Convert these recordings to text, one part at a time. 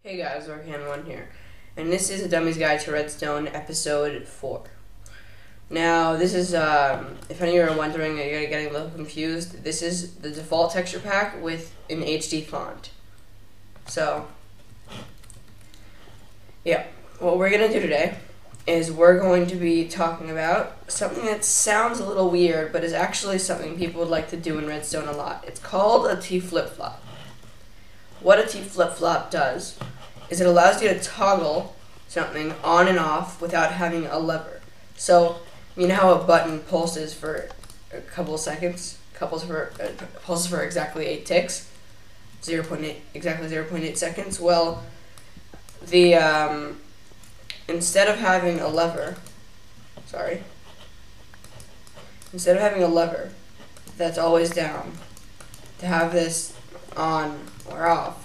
Hey guys, Orhan1 here, and this is a Dummy's Guide to Redstone, episode 4. Now, this is, if any of you are wondering, you're getting a little confused, this is the default texture pack with an HD font. So, yeah, what we're going to do today is we're going to be talking about something that sounds a little weird, but is actually something people would like to do in Redstone a lot. It's called a T-flip-flop. What a T-flip-flop does is it allows you to toggle something on and off without having a lever. So, you know how a button pulses for a couple of seconds? Pulses for exactly 8 ticks? 0.8, exactly 0.8 seconds? Well, instead of having a lever that's always down, to have this on or off,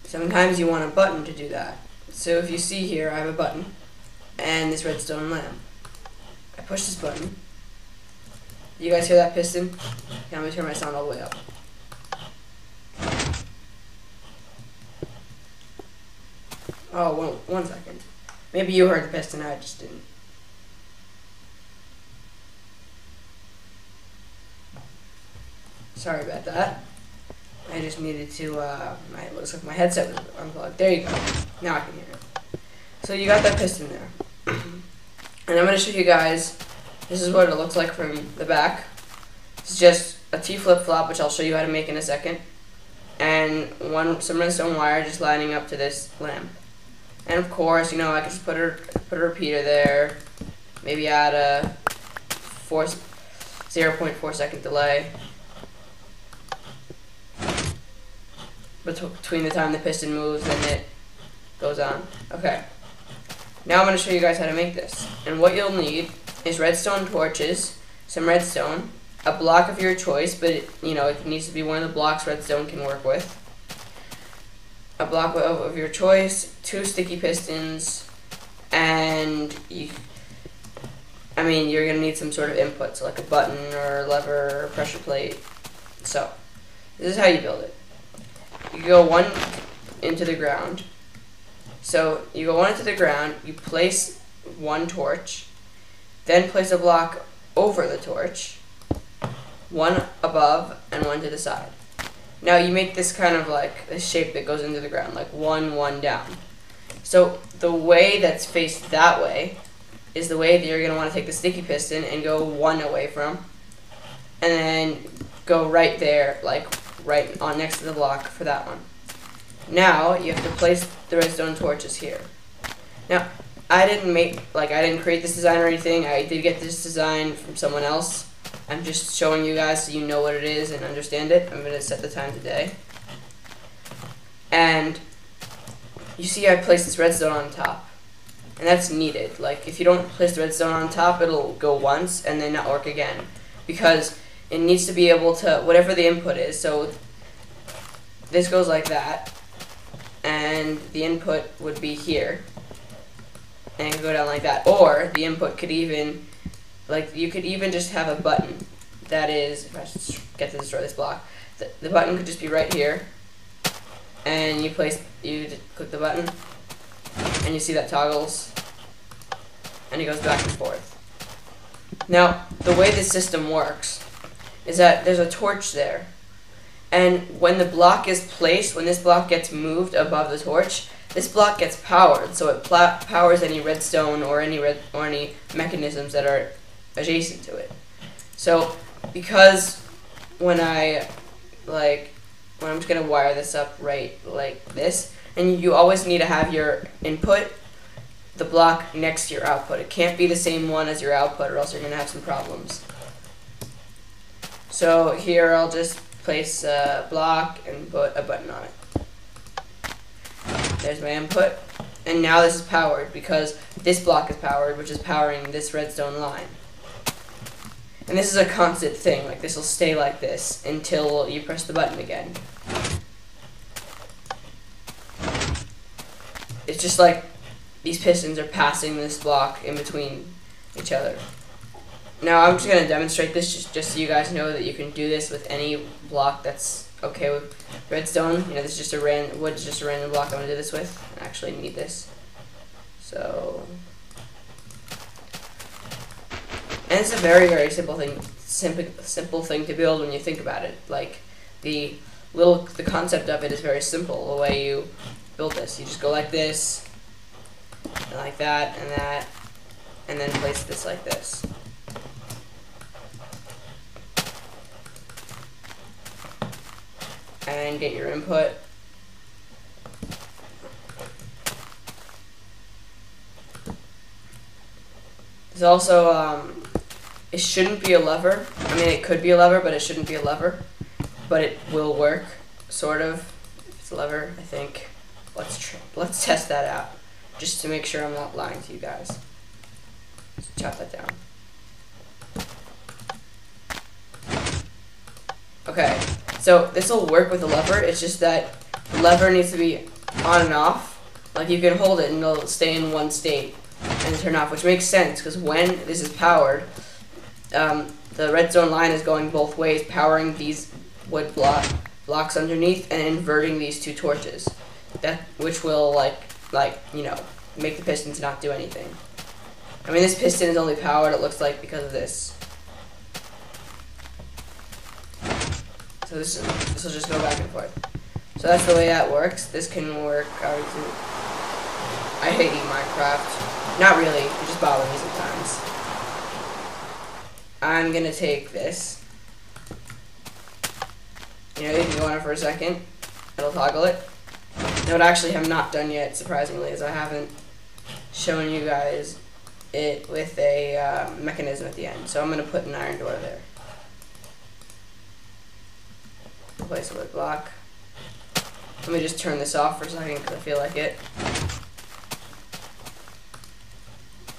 sometimes you want a button to do that. So if you see here, I have a button and this redstone lamp. I push this button. You guys hear that piston? Okay, I'm gonna turn my sound all the way up. Oh, one second. Maybe you heard the piston, I just didn't. Sorry about that. I just needed to, it looks like my headset was unplugged. There you go. Now I can hear it. So you got that piston there. And I'm going to show you guys, this is what it looks like from the back. It's just a T-flip-flop, which I'll show you how to make in a second. And some redstone wire just lining up to this lamp. And of course, you know, I can just put a repeater there. Maybe add a 0.4 second delay between the time the piston moves and it goes on. Okay. Now I'm going to show you guys how to make this. And what you'll need is redstone torches, some redstone, a block of your choice, but it needs to be one of the blocks redstone can work with. A block of your choice, 2 sticky pistons, and you're going to need some sort of input, so like a button or a lever or a pressure plate. So, this is how you build it. You go one into the ground. So you go one into the ground, you place one torch, then place a block over the torch, one above and one to the side. Now you make this kind of like a shape that goes into the ground, like one down. So the way that's faced that way is the way that you're going to want to take the sticky piston and go one away from, and then go right there, like right on next to the block for that one. Now you have to place the redstone torches here. Now I didn't create this design or anything. I did get this design from someone else. I'm just showing you guys so you know what it is and understand it. I'm going to set the time today. And you see I placed this redstone on top. And that's needed. Like, if you don't place the redstone on top, it'll go once and then not work again. Because it needs to be able to, whatever the input is, so this goes like that, and the input would be here, and it could go down like that. Or the input could even, you could even just have a button that is, if I just get to destroy this block, the button could just be right here, and you just click the button, and you see that toggles, and it goes back and forth. Now, the way this system works is that there's a torch there, and when the block is placed, when this block gets moved above the torch, this block gets powered, so it powers any redstone or any mechanisms that are adjacent to it. So because when I'm just gonna wire this up right like this, and you always need to have your input, the block next to your output. It can't be the same one as your output, or else you're gonna have some problems. So here I'll just place a block and put a button on it. There's my input. And now this is powered because this block is powered, which is powering this redstone line. And this is a constant thing. Like, this will stay like this until you press the button again. It's just like these pistons are passing this block in between each other. Now I'm just going to demonstrate this just so you guys know that you can do this with any block that's okay with redstone, you know, this is just a wood's just a random block I'm gonna do this with. I actually need this. So, and it's a very, very simple thing to build when you think about it. Like the concept of it is very simple. The way you build this, you just go like this, and like that, and then place this like this. And get your input. There's also, it shouldn't be a lever. I mean, it could be a lever, but it shouldn't be a lever. But it will work, sort of. It's a lever, I think. Let's test that out, just to make sure I'm not lying to you guys. Let's chop that down. Okay, so this will work with a lever. It's just that the lever needs to be on and off. Like you can hold it and it'll stay in one state and turn off, which makes sense because when this is powered, the redstone line is going both ways, powering these wood blocks underneath and inverting these two torches. Which will you know, make the pistons not do anything. I mean, this piston is only powered, it looks like, because of this. So this will just go back and forth. So that's the way that works. This can work. I hate Minecraft. Not really. It just bothers me sometimes. I'm gonna take this. You know, you can go on it for a second. It'll toggle it. Now, what actually I'm not done yet, surprisingly, is I haven't shown you guys it with a mechanism at the end. So I'm gonna put an iron door there. Place a wood block. Let me just turn this off for a second because I feel like it.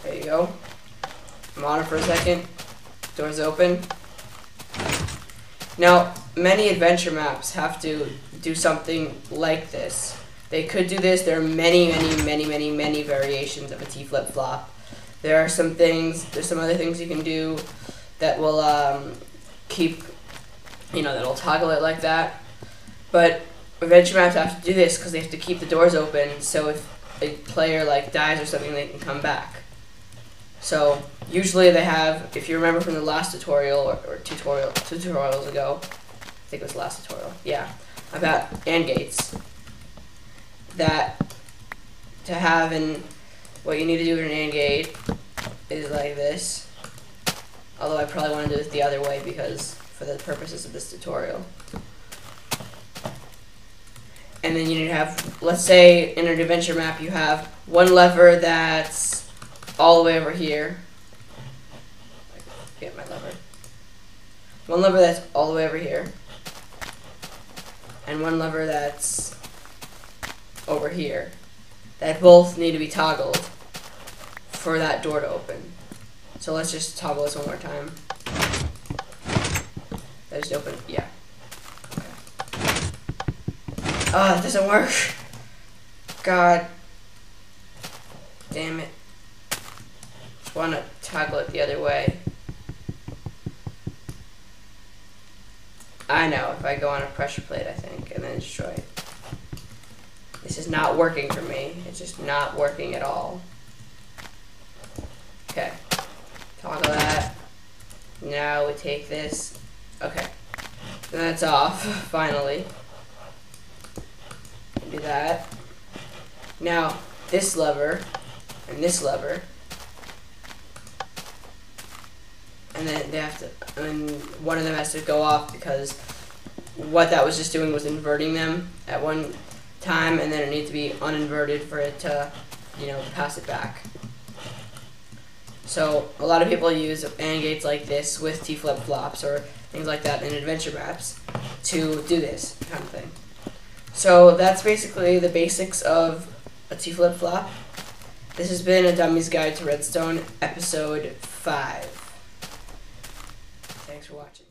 There you go. I'm on it for a second. Doors open. Now, many adventure maps have to do something like this. They could do this. There are many variations of a T flip-flop. There are some other things you can do that will keep, you know, that'll toggle it like that. But adventure maps have to do this because they have to keep the doors open, so if a player dies or something, they can come back. So usually they have, if you remember from the last tutorial or two tutorials ago, I think it was the last tutorial, yeah, about AND gates. That to have what you need to do with an AND gate is like this. Although I probably want to do it the other way because for the purposes of this tutorial. And then you need to have, let's say in an adventure map you have one lever that's all the way over here. Get my lever. One lever that's all the way over here. And one lever that's over here. That both need to be toggled for that door to open. So let's just toggle this one more time. That just open, yeah. Oh, it doesn't work. God damn it. Just want to toggle it the other way. I know, if I go on a pressure plate, I think, and then destroy it. This is not working for me. It's just not working at all. Okay. Toggle that. Now we take this. Okay. And that's off, finally. Do that. Now, this lever and this lever, and then they have to, and one of them has to go off because what that was just doing was inverting them at one time, and then it needs to be uninverted for it to, you know, pass it back. So a lot of people use AND gates like this with T flip-flops or things like that in adventure maps to do this kind of thing. So that's basically the basics of a T flip-flop. This has been a Dummy's Guide to Redstone, episode 5. Thanks for watching.